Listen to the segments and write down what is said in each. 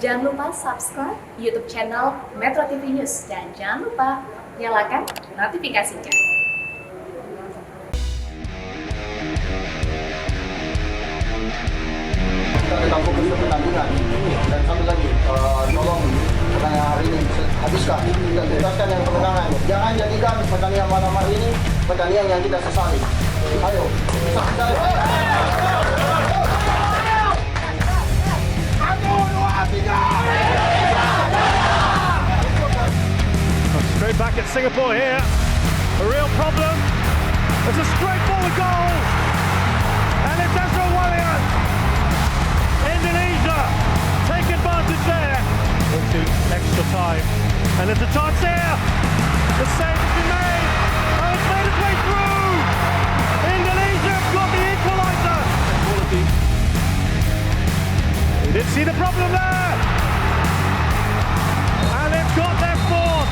Jangan lupa subscribe YouTube channel Metro TV News dan jangan lupa nyalakan notifikasinya. Kita tetap fokus ke pertandingan dan satu lagi tolong pertandingan hari ini habiskan dan tuntaskan yang kemenangan. Jangan jadikan pertandingan malam hari ini pertandingan yang kita sesali. Ayo, Straight back at Singapore here. A real problem. It's a straightforward goal. And it's Ezra Walian. Indonesia take advantage there. Into extra time. And there's a chance here. The save has been made. Oh, it's made its way through. Indonesia have got the equaliser. Quality. We did see the problem there. And they've got their fourth.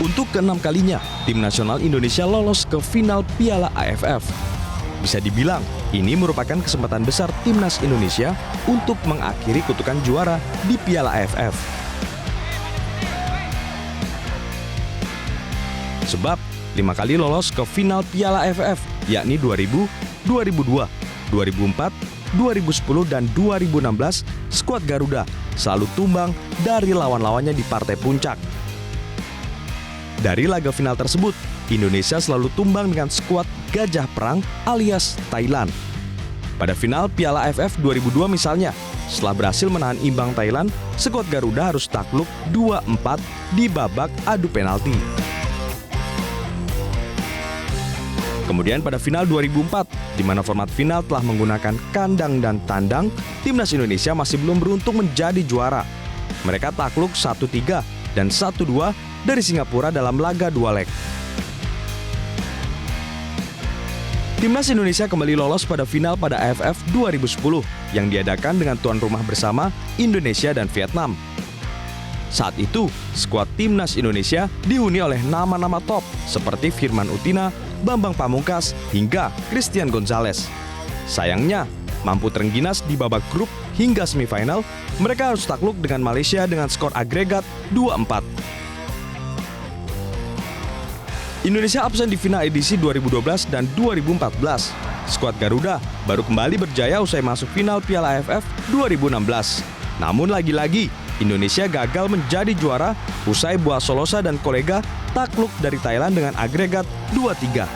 Untuk keenam kalinya, tim nasional Indonesia lolos ke final Piala AFF. Bisa dibilang, ini merupakan kesempatan besar timnas Indonesia untuk mengakhiri kutukan juara di Piala AFF. Sebab, 5 kali lolos ke final Piala AFF, yakni 2000, 2002, 2004, 2010, dan 2016, skuad Garuda selalu tumbang dari lawan-lawannya di partai puncak. Dari laga final tersebut, Indonesia selalu tumbang dengan skuad Gajah Perang alias Thailand. Pada final Piala AFF 2002 misalnya, setelah berhasil menahan imbang Thailand, skuad Garuda harus takluk 2-4 di babak adu penalti. Kemudian pada final 2004, di mana format final telah menggunakan kandang dan tandang, timnas Indonesia masih belum beruntung menjadi juara. Mereka takluk 1-3 dan 1-2 dari Singapura dalam laga 2 leg. Timnas Indonesia kembali lolos pada final pada AFF 2010 yang diadakan dengan tuan rumah bersama Indonesia dan Vietnam. Saat itu, skuad timnas Indonesia dihuni oleh nama-nama top seperti Firman Utina, Bambang Pamungkas, hingga Christian Gonzalez. Sayangnya, mampu terengginas di babak grup hingga semifinal, mereka harus takluk dengan Malaysia dengan skor agregat 2-4. Indonesia absen di final edisi 2012 dan 2014. Skuad Garuda baru kembali berjaya usai masuk final Piala AFF 2016. Namun lagi-lagi, Indonesia gagal menjadi juara usai Bua Solosa dan kolega takluk dari Thailand dengan agregat 2-3.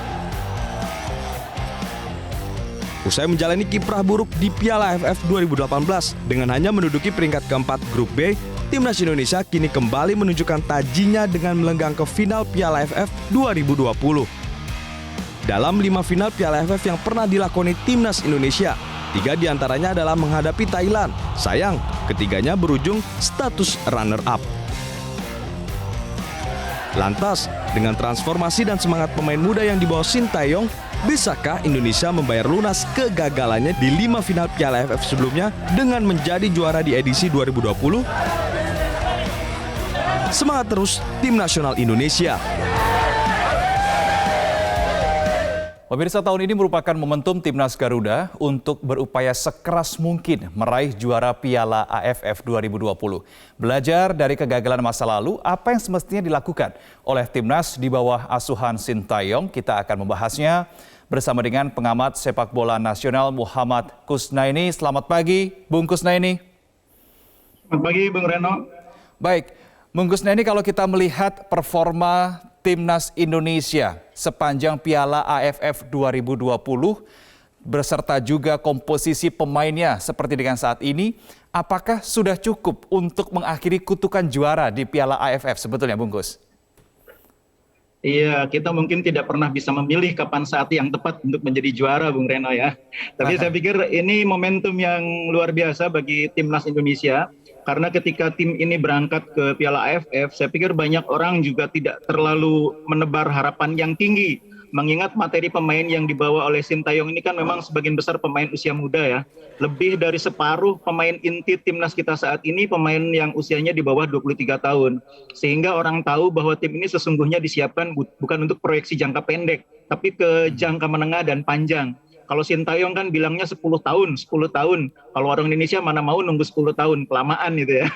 Usai menjalani kiprah buruk di Piala AFF 2018 dengan hanya menduduki peringkat keempat grup B, timnas Indonesia kini kembali menunjukkan tajinya dengan melenggang ke final Piala AFF 2020. Dalam 5 final Piala AFF yang pernah dilakoni timnas Indonesia, 3 diantaranya adalah menghadapi Thailand. Sayang, ketiganya berujung status runner-up. Lantas, dengan transformasi dan semangat pemain muda yang dibawa Sintayong, bisakah Indonesia membayar lunas kegagalannya di 5 final Piala AFF sebelumnya dengan menjadi juara di edisi 2020? Semangat terus tim nasional Indonesia. Pemirsa, tahun ini merupakan momentum Timnas Garuda untuk berupaya sekeras mungkin meraih juara Piala AFF 2020. Belajar dari kegagalan masa lalu, apa yang semestinya dilakukan oleh Timnas di bawah asuhan Sintayong? Kita akan membahasnya bersama dengan pengamat sepak bola nasional Muhammad Kusnaini. Selamat pagi, Bung Kusnaini. Selamat pagi, Bung Reno. Baik, Bung Kusnaini, kalau kita melihat performa Timnas Indonesia sepanjang Piala AFF 2020 beserta juga komposisi pemainnya seperti dengan saat ini, apakah sudah cukup untuk mengakhiri kutukan juara di Piala AFF sebetulnya, Bung Kus? Iya, kita mungkin tidak pernah bisa memilih kapan saat yang tepat untuk menjadi juara, Bung Reno ya. Tapi saya pikir ini momentum yang luar biasa bagi Timnas Indonesia. Karena ketika tim ini berangkat ke Piala AFF, saya pikir banyak orang juga tidak terlalu menebar harapan yang tinggi. Mengingat materi pemain yang dibawa oleh Sintayong ini kan memang sebagian besar pemain usia muda ya. Lebih dari separuh pemain inti timnas kita saat ini pemain yang usianya di bawah 23 tahun. Sehingga orang tahu bahwa tim ini sesungguhnya disiapkan bukan untuk proyeksi jangka pendek, tapi ke jangka menengah dan panjang. Kalau Sintayong kan bilangnya 10 tahun. Kalau orang Indonesia mana mau nunggu 10 tahun, kelamaan gitu ya.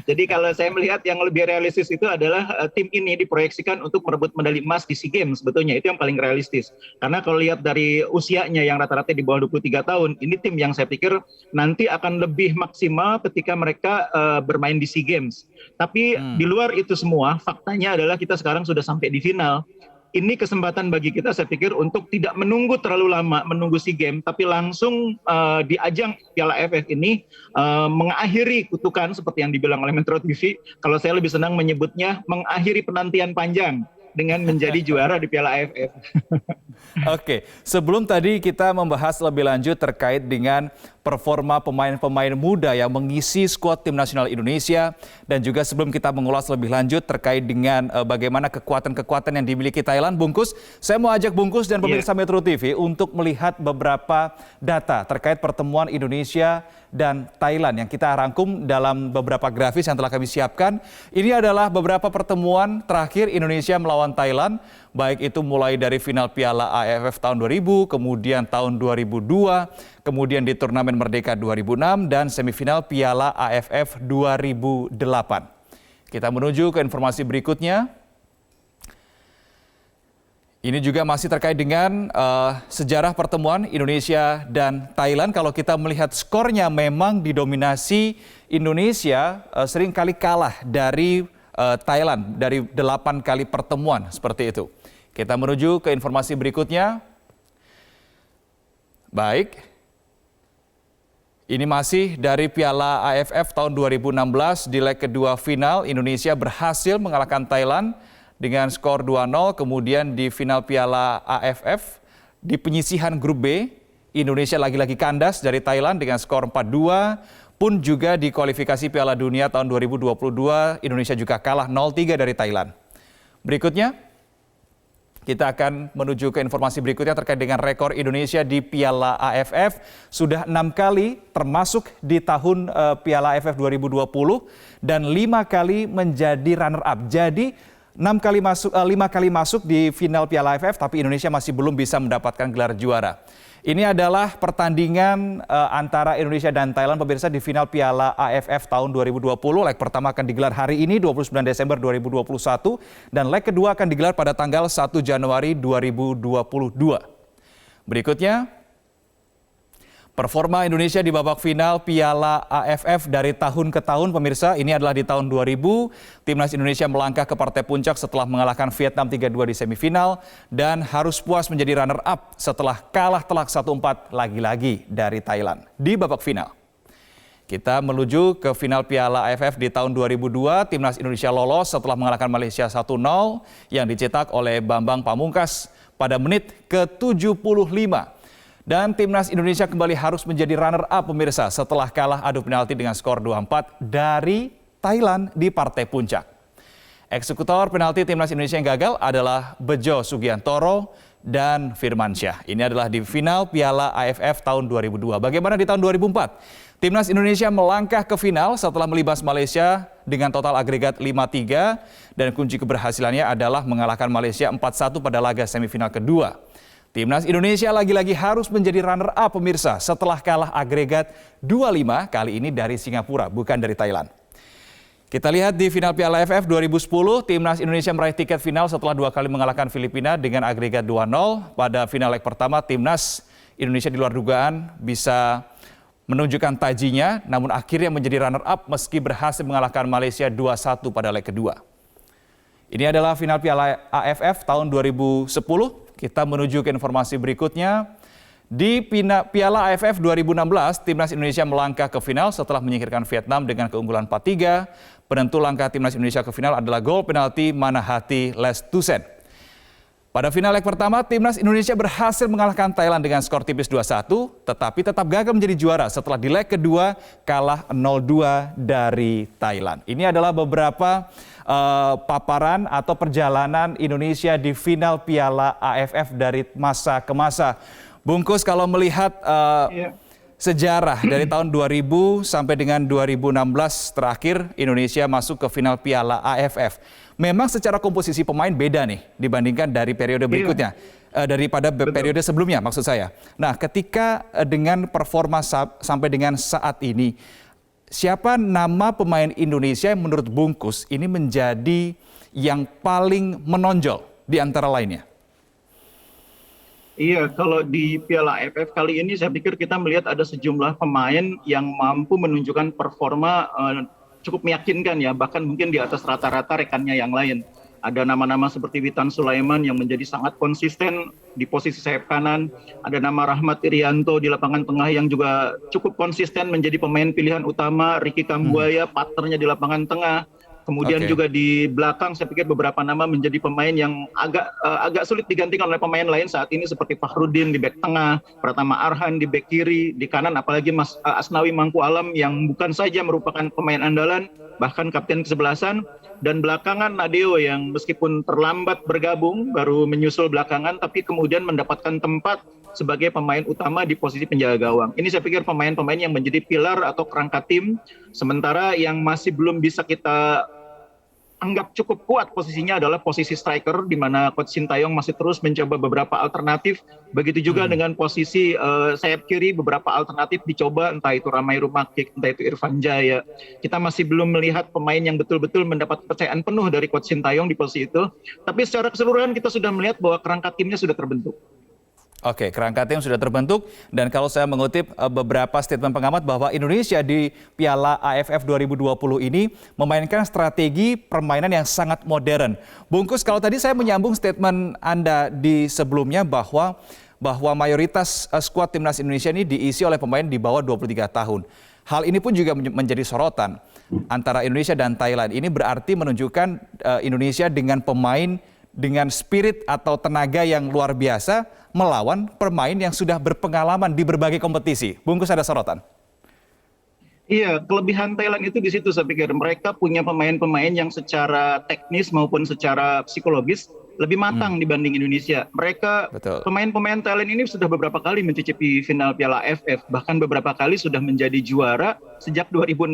Jadi kalau saya melihat yang lebih realistis itu adalah tim ini diproyeksikan untuk merebut medali emas di SEA Games sebetulnya. Itu yang paling realistis. Karena kalau lihat dari usianya yang rata-rata di bawah 23 tahun, ini tim yang saya pikir nanti akan lebih maksimal ketika mereka bermain di SEA Games. Tapi di luar itu semua, faktanya adalah kita sekarang sudah sampai di final. Ini kesempatan bagi kita saya pikir untuk tidak menunggu terlalu lama menunggu SEA Games, tapi langsung di ajang Piala AFF ini mengakhiri kutukan seperti yang dibilang oleh Metro TV. Kalau saya lebih senang menyebutnya mengakhiri penantian panjang dengan menjadi juara di Piala AFF. Oke, sebelum tadi kita membahas lebih lanjut terkait dengan performa pemain-pemain muda yang mengisi skuad tim nasional Indonesia, dan juga sebelum kita mengulas lebih lanjut terkait dengan bagaimana kekuatan-kekuatan yang dimiliki Thailand, Bungkus, saya mau ajak Bungkus dan pemirsa Metro TV untuk melihat beberapa data terkait pertemuan Indonesia dan Thailand yang kita rangkum dalam beberapa grafis yang telah kami siapkan. Ini adalah beberapa pertemuan terakhir Indonesia melawan Thailand, baik itu mulai dari final Piala AFF tahun 2000, kemudian tahun 2002, kemudian di turnamen Merdeka 2006, dan semifinal Piala AFF 2008. Kita menuju ke informasi berikutnya. Ini juga masih terkait dengan sejarah pertemuan Indonesia dan Thailand. Kalau kita melihat skornya memang didominasi Indonesia sering kali kalah dari Thailand dari 8 kali pertemuan seperti itu. Kita menuju ke informasi berikutnya. Baik. Ini masih dari Piala AFF tahun 2016 di leg kedua final Indonesia berhasil mengalahkan Thailand dengan skor 2-0, kemudian di final Piala AFF di penyisihan grup B, Indonesia lagi-lagi kandas dari Thailand dengan skor 4-2, pun juga di kualifikasi Piala Dunia tahun 2022, Indonesia juga kalah 0-3 dari Thailand. Berikutnya, kita akan menuju ke informasi berikutnya terkait dengan rekor Indonesia di Piala AFF. Sudah 6 kali termasuk di tahun Piala AFF 2020 dan 5 kali menjadi runner-up. Jadi 5 kali masuk di final Piala AFF, tapi Indonesia masih belum bisa mendapatkan gelar juara. Ini adalah pertandingan antara Indonesia dan Thailand, pemirsa, di final Piala AFF tahun 2020. Leg pertama akan digelar hari ini, 29 Desember 2021, dan leg kedua akan digelar pada tanggal 1 Januari 2022. Berikutnya, performa Indonesia di babak final Piala AFF dari tahun ke tahun, pemirsa. Ini adalah di tahun 2000, timnas Indonesia melangkah ke partai puncak setelah mengalahkan Vietnam 3-2 di semifinal dan harus puas menjadi runner-up setelah kalah telak 1-4 lagi-lagi dari Thailand di babak final. Kita menuju ke final Piala AFF di tahun 2002, timnas Indonesia lolos setelah mengalahkan Malaysia 1-0 yang dicetak oleh Bambang Pamungkas pada menit ke-75. Dan timnas Indonesia kembali harus menjadi runner-up, pemirsa, setelah kalah adu penalti dengan skor 2-4 dari Thailand di partai puncak. Eksekutor penalti timnas Indonesia yang gagal adalah Bejo Sugiantoro dan Firmansyah. Ini adalah di final Piala AFF tahun 2002. Bagaimana di tahun 2004? Timnas Indonesia melangkah ke final setelah melibas Malaysia dengan total agregat 5-3 dan kunci keberhasilannya adalah mengalahkan Malaysia 4-1 pada laga semifinal kedua. Timnas Indonesia lagi-lagi harus menjadi runner-up, pemirsa, setelah kalah agregat 2-5 kali ini dari Singapura, bukan dari Thailand. Kita lihat di final Piala AFF 2010, timnas Indonesia meraih tiket final setelah 2 kali mengalahkan Filipina dengan agregat 2-0. Pada final leg pertama, timnas Indonesia di luar dugaan bisa menunjukkan tajinya, namun akhirnya menjadi runner-up meski berhasil mengalahkan Malaysia 2-1 pada leg kedua. Ini adalah final Piala AFF tahun 2010. Kita menuju ke informasi berikutnya. Di Piala AFF 2016, timnas Indonesia melangkah ke final setelah menyingkirkan Vietnam dengan keunggulan 4-3. Penentu langkah timnas Indonesia ke final adalah gol penalti Manahati Lestusen. Pada final leg pertama, timnas Indonesia berhasil mengalahkan Thailand dengan skor tipis 2-1, tetapi tetap gagal menjadi juara setelah di leg kedua kalah 0-2 dari Thailand. Ini adalah beberapa paparan atau perjalanan Indonesia di final Piala AFF dari masa ke masa. Bungkus, kalau melihat sejarah dari tahun 2000 sampai dengan 2016 terakhir Indonesia masuk ke final Piala AFF. Memang secara komposisi pemain beda nih dibandingkan dari periode berikutnya, daripada periode sebelumnya maksud saya. Nah, ketika dengan performa sampai dengan saat ini, siapa nama pemain Indonesia yang menurut Bungkus ini menjadi yang paling menonjol di antara lainnya? Iya, kalau di Piala AFF kali ini saya pikir kita melihat ada sejumlah pemain yang mampu menunjukkan performa cukup meyakinkan ya, bahkan mungkin di atas rata-rata rekannya yang lain. Ada nama-nama seperti Witan Sulaiman yang menjadi sangat konsisten di posisi sayap kanan. Ada nama Rahmat Irianto di lapangan tengah yang juga cukup konsisten menjadi pemain pilihan utama. Ricky Kambuaya, partnernya di lapangan tengah. Kemudian juga di belakang saya pikir beberapa nama menjadi pemain yang agak sulit digantikan oleh pemain lain saat ini seperti Fakhrudin di bek tengah, Pratama Arhan di bek kiri, di kanan apalagi Mas Asnawi Mangku Alam yang bukan saja merupakan pemain andalan, bahkan kapten kesebelasan, dan belakangan Nadeo yang meskipun terlambat bergabung, baru menyusul belakangan tapi kemudian mendapatkan tempat sebagai pemain utama di posisi penjaga gawang. Ini saya pikir pemain-pemain yang menjadi pilar atau kerangka tim, sementara yang masih belum bisa kita anggap cukup kuat posisinya adalah posisi striker, di mana Coach Sintayong masih terus mencoba beberapa alternatif. Begitu juga dengan posisi sayap kiri, beberapa alternatif dicoba, entah itu Ramai Rumakik, entah itu Irfan Jaya. Kita masih belum melihat pemain yang betul-betul mendapat kepercayaan penuh dari Coach Sintayong di posisi itu. Tapi secara keseluruhan kita sudah melihat bahwa kerangka timnya sudah terbentuk. Oke, kerangka tim sudah terbentuk, dan kalau saya mengutip beberapa statement pengamat bahwa Indonesia di Piala AFF 2020 ini memainkan strategi permainan yang sangat modern. Bungkus, kalau tadi saya menyambung statement Anda di sebelumnya bahwa mayoritas skuad timnas Indonesia ini diisi oleh pemain di bawah 23 tahun. Hal ini pun juga menjadi sorotan antara Indonesia dan Thailand. Ini berarti menunjukkan Indonesia dengan pemain dengan spirit atau tenaga yang luar biasa melawan pemain yang sudah berpengalaman di berbagai kompetisi. Bungkus, ada sorotan? Iya, kelebihan Thailand itu di situ saya pikir. Mereka punya pemain-pemain yang secara teknis maupun secara psikologis lebih matang dibanding Indonesia. Mereka, pemain-pemain Thailand ini sudah beberapa kali mencicipi final Piala AFF, bahkan beberapa kali sudah menjadi juara sejak 2016.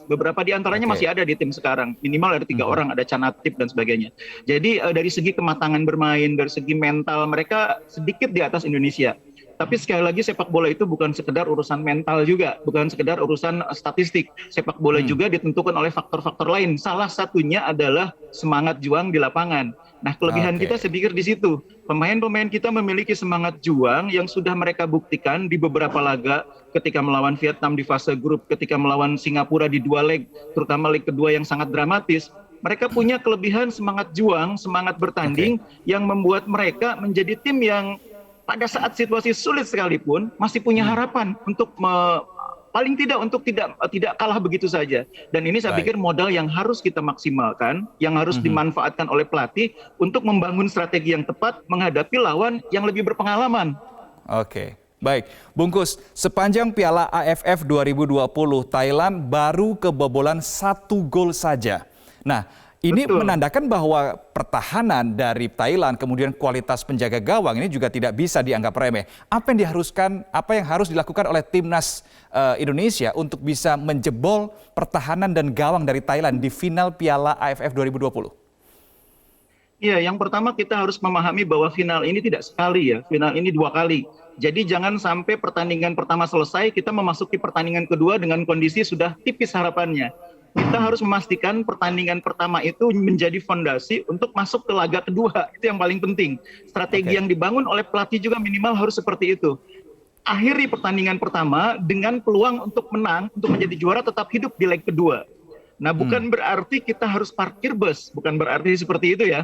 Beberapa di antaranya masih ada di tim sekarang. Minimal ada 3 orang, ada Canatip dan sebagainya. Jadi dari segi kematangan bermain, dari segi mental, mereka sedikit di atas Indonesia. Tapi sekali lagi sepak bola itu bukan sekedar urusan mental juga, bukan sekedar urusan statistik. Sepak bola juga ditentukan oleh faktor-faktor lain. Salah satunya adalah semangat juang di lapangan. Nah, kelebihan kita saya pikir di situ. Pemain-pemain kita memiliki semangat juang yang sudah mereka buktikan di beberapa laga, ketika melawan Vietnam di fase grup, ketika melawan Singapura di 2 leg, terutama leg kedua yang sangat dramatis. Mereka punya kelebihan semangat juang, semangat bertanding yang membuat mereka menjadi tim yang pada saat situasi sulit sekalipun masih punya harapan untuk paling tidak untuk tidak kalah begitu saja. Dan ini saya pikir modal yang harus kita maksimalkan, yang harus dimanfaatkan oleh pelatih untuk membangun strategi yang tepat menghadapi lawan yang lebih berpengalaman. Oke, baik. Bungkus, sepanjang Piala AFF 2020 Thailand baru kebobolan 1 gol saja. Nah, ini menandakan bahwa pertahanan dari Thailand, kemudian kualitas penjaga gawang ini juga tidak bisa dianggap remeh. Apa yang harus dilakukan oleh timnas Indonesia untuk bisa menjebol pertahanan dan gawang dari Thailand di final Piala AFF 2020? Iya, yang pertama kita harus memahami bahwa final ini tidak sekali ya, final ini 2 kali. Jadi jangan sampai pertandingan pertama selesai, kita memasuki pertandingan kedua dengan kondisi sudah tipis harapannya. Kita harus memastikan pertandingan pertama itu menjadi fondasi untuk masuk ke laga kedua. Itu yang paling penting. Strategi yang dibangun oleh pelatih juga minimal harus seperti itu. Akhiri pertandingan pertama dengan peluang untuk menang, untuk menjadi juara tetap hidup di leg kedua. Nah, bukan berarti kita harus parkir bus, bukan berarti seperti itu ya.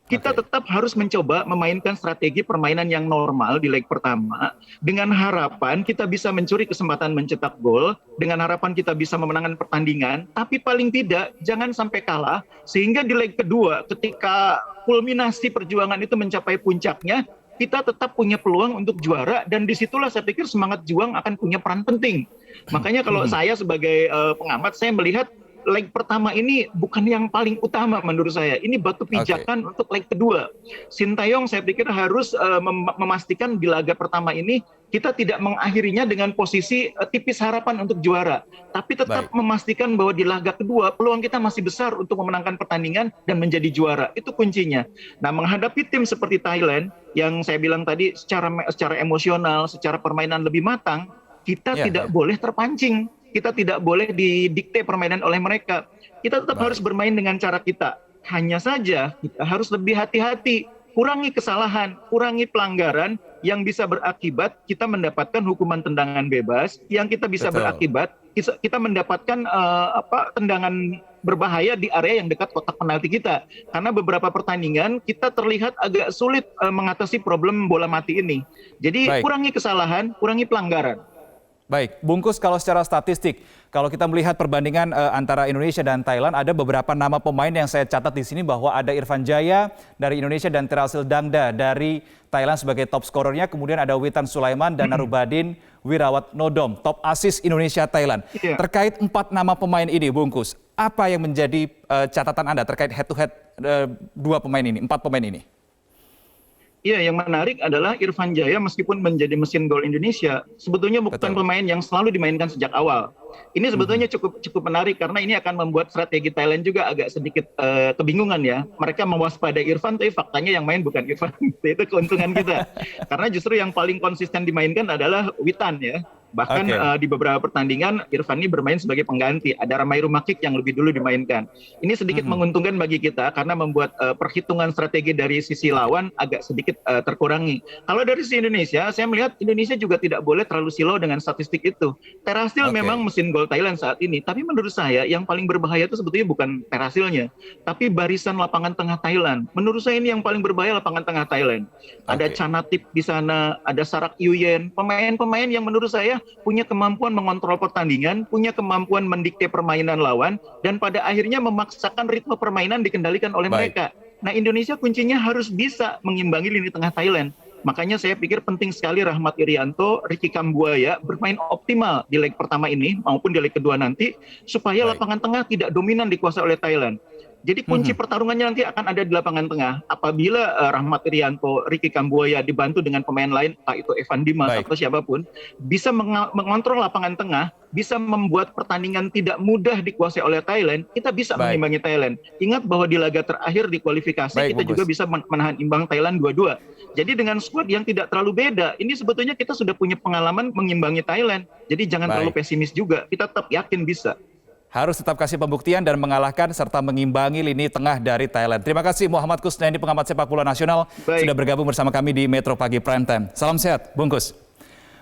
Kita tetap harus mencoba memainkan strategi permainan yang normal di leg pertama, dengan harapan kita bisa mencuri kesempatan mencetak gol, dengan harapan kita bisa memenangkan pertandingan, tapi paling tidak jangan sampai kalah, sehingga di leg kedua ketika kulminasi perjuangan itu mencapai puncaknya, kita tetap punya peluang untuk juara, dan disitulah saya pikir semangat juang akan punya peran penting. Makanya kalau saya sebagai pengamat, saya melihat leg pertama ini bukan yang paling utama menurut saya. Ini batu pijakan untuk leg kedua. Sintayong saya pikir harus memastikan di laga pertama ini kita tidak mengakhirinya dengan posisi tipis harapan untuk juara, tapi tetap memastikan bahwa di laga kedua peluang kita masih besar untuk memenangkan pertandingan dan menjadi juara. Itu kuncinya. Nah, menghadapi tim seperti Thailand yang saya bilang tadi secara emosional, secara permainan lebih matang, kita tidak boleh terpancing. Kita tidak boleh didikte permainan oleh mereka. Kita tetap harus bermain dengan cara kita. Hanya saja kita harus lebih hati-hati. Kurangi kesalahan, kurangi pelanggaran yang bisa berakibat kita mendapatkan hukuman tendangan bebas, yang kita bisa berakibat kita mendapatkan tendangan berbahaya di area yang dekat kotak penalti kita. Karena beberapa pertandingan kita terlihat agak sulit mengatasi problem bola mati ini. Jadi kurangi kesalahan, kurangi pelanggaran. Baik, Bungkus, kalau secara statistik, kalau kita melihat perbandingan antara Indonesia dan Thailand, ada beberapa nama pemain yang saya catat di sini bahwa ada Irfan Jaya dari Indonesia dan Terasil Dangda dari Thailand sebagai top skorernya, kemudian ada Witan Sulaiman dan Narubadin Wirawat Nodom, top assist Indonesia Thailand. Terkait 4 nama pemain ini, Bungkus, apa yang menjadi catatan Anda terkait head to head 4 pemain ini? Iya, yang menarik adalah Irfan Jaya meskipun menjadi mesin gol Indonesia, sebetulnya bukan pemain yang selalu dimainkan sejak awal. Ini sebetulnya cukup menarik karena ini akan membuat strategi Thailand juga agak sedikit kebingungan ya. Mereka mewaspadai Irfan, tapi faktanya yang main bukan Irfan. Itu keuntungan kita. Karena justru yang paling konsisten dimainkan adalah Witan ya. Bahkan di beberapa pertandingan Irfan ini bermain sebagai pengganti. Ada Ramai Rumakik yang lebih dulu dimainkan. Ini sedikit menguntungkan bagi kita karena membuat perhitungan strategi dari sisi lawan agak sedikit terkurangi. Kalau dari sisi Indonesia, saya melihat Indonesia juga tidak boleh terlalu silau dengan statistik itu. Terasil memang mesin gol Thailand saat ini. Tapi menurut saya yang paling berbahaya itu sebetulnya bukan Terasilnya, tapi barisan lapangan tengah Thailand. Menurut saya ini yang paling berbahaya lapangan tengah Thailand. Ada Chanatip di sana, ada Sarak Yuyen, pemain-pemain yang menurut saya punya kemampuan mengontrol pertandingan, punya kemampuan mendikte permainan lawan, dan pada akhirnya memaksakan ritme permainan dikendalikan oleh mereka. Nah, Indonesia kuncinya harus bisa mengimbangi lini tengah Thailand. Makanya saya pikir penting sekali Rahmat Irianto, Ricky Kambuaya bermain optimal di leg pertama ini maupun di leg kedua nanti, supaya lapangan tengah tidak dominan dikuasai oleh Thailand. Jadi kunci pertarungannya nanti akan ada di lapangan tengah. Apabila Rahmat Irianto, Ricky Kambuaya dibantu dengan pemain lain, entah itu Evan Dimas atau siapapun, bisa mengontrol lapangan tengah, bisa membuat pertandingan tidak mudah dikuasai oleh Thailand, kita bisa mengimbangi Thailand. Ingat bahwa di laga terakhir di kualifikasi kita juga bisa menahan imbang Thailand 2-2. Jadi dengan skuad yang tidak terlalu beda, ini sebetulnya kita sudah punya pengalaman mengimbangi Thailand. Jadi jangan terlalu pesimis juga, kita tetap yakin bisa. Harus tetap kasih pembuktian dan mengalahkan serta mengimbangi lini tengah dari Thailand. Terima kasih Muhammad Kusnaini, pengamat sepak bola nasional, sudah bergabung bersama kami di Metro Pagi Prime Time. Salam sehat, Bungkus.